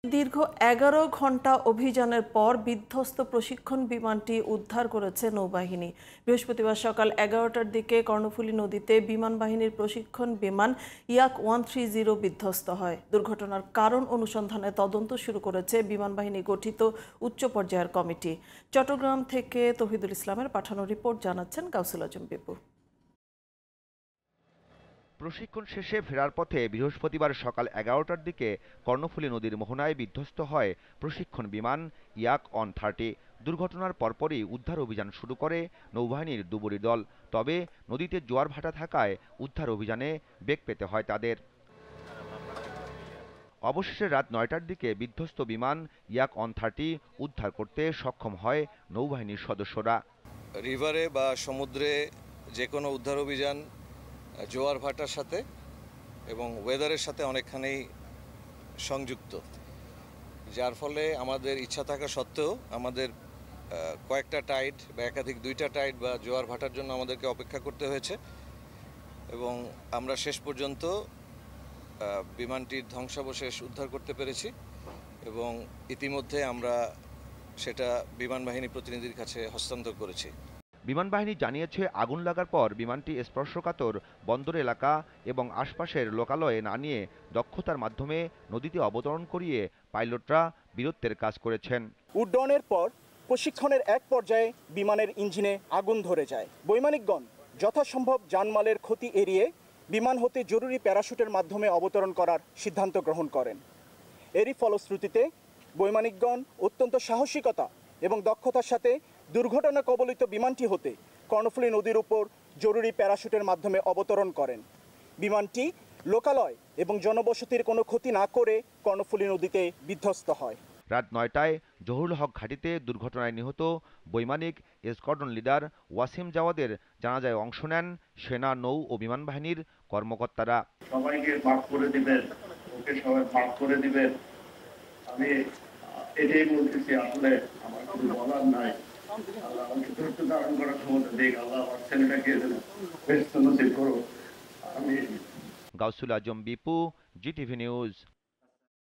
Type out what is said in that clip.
দীর্ঘ ১১ ঘণ্টা অভিযানের পর বিধ্বস্ত প্রশিক্ষণ বিমানটি উদ্ধার করেছে নৌবাহিনী। বৃহস্পতিবার সকাল ১১টার দিকে কর্ণফুলী নদীতে বিমান বাহিনীর প্রশিক্ষণ বিমান ইয়াক 130 বিধ্বস্ত হয়। দুর্ঘটনার কারণ অনুসন্ধানে তদন্ত শুরু করেছে বিমান বাহিনী গঠিত উচ্চ পর্যায়ের কমিটি। চট্টগ্রাম থেকে তৌহিদুল ইসলামের পাঠানো রিপোর্ট জানাচ্ছেন গাউসুল আজম বিপু। প্রশিক্ষণ শেষে ফেরার পথে বৃহস্পতিবার সকাল ১১টার দিকে কর্ণফুলী নদীর মোহনায় বিধ্বস্ত হয় প্রশিক্ষণ বিমান ইয়াক 130। দুর্ঘটনার পরপরই উদ্ধার অভিযান শুরু করে নৌবাহিনীর ডুবুরি দল। তবে নদীতে জোয়ার ভাটা থাকায় উদ্ধার অভিযানে বেগ পেতে হয় তাদের। অবশেষে রাত ৯টার দিকে বিধ্বস্ত বিমান ইয়াক 130 উদ্ধার করতে সক্ষম হয় নৌবাহিনীর সদস্যরা। রিভারে বা সমুদ্রে যে কোনো উদ্ধার অভিযান জোয়ার ভাটার সাথে এবং ওয়েদারের সাথে অনেকখানি সংযুক্ত, যার ফলে আমাদের ইচ্ছা থাকা সত্ত্বেও আমাদের কয়েকটা টাইড বা একাধিক 2টা টাইড বা জোয়ার ভাটার জন্য আমাদেরকে অপেক্ষা করতে হয়েছে এবং আমরা শেষ পর্যন্ত বিমানটির ধ্বংসাবশেষ উদ্ধার করতে পেরেছি এবং ইতিমধ্যে আমরা সেটা বিমান বাহিনী প্রতিনিধির কাছে হস্তান্তর করেছি। বিমান বাহিনী জানিয়েছে, আগুন লাগার পর বিমানটি স্পর্শকাতর বন্দর এলাকা এবং আশপাশের লোকালয়ে না নিয়ে দক্ষতার মাধ্যমে নদীতে অবতরণ করিয়ে পাইলটরা বীরত্বের কাজ করেছেন। উড্ডয়নের পর প্রশিক্ষণের এক পর্যায়ে বিমানের ইঞ্জিনে আগুন ধরে যায়। বৈমানিকগণ যথাসম্ভব জানমালের ক্ষতি এড়িয়ে বিমান হতে জরুরি প্যারাশুটের মাধ্যমে অবতরণ করার সিদ্ধান্ত গ্রহণ করেন। এরই ফলশ্রুতিতে বৈমানিকগণ অত্যন্ত সাহসিকতা এবং দক্ষতার সাথে দুর্ঘটনা কবলিত বিমানটি হতে কর্ণফুলী নদীর উপর জরুরি প্যারাশুটের মাধ্যমে অবতরণ করেন। বিমানটি লোকালয় এবং জনবসতির কোনো ক্ষতি না করে কর্ণফুলী নদীতে বিধ্বস্ত হয়। রাত ৯টায় জহুরুল হক ঘাটিতে দুর্ঘটনায় নিহত বৈমানিক স্কোয়াড্রন লিডার ওয়াসিম জাওয়াদের জানাজায় অংশ নেন সেনা, নৌ ও বিমান বাহিনীর কর্মকর্তারা। সবাইকে মাফ করে দিবেন, ওকে সবাই মাফ করে দিবেন। আমি এটাই বলতেছি, আসলে আমার কিছু বলার নাই। আল্লাহ আমাকে ধৈর্য ধারণ করার ক্ষমতা দিক। আল্লাহ আমার ছেলেটাকে বেশ নসিব করো। আমি গাউসুল আজম বিপু, জিটিভি নিউজ।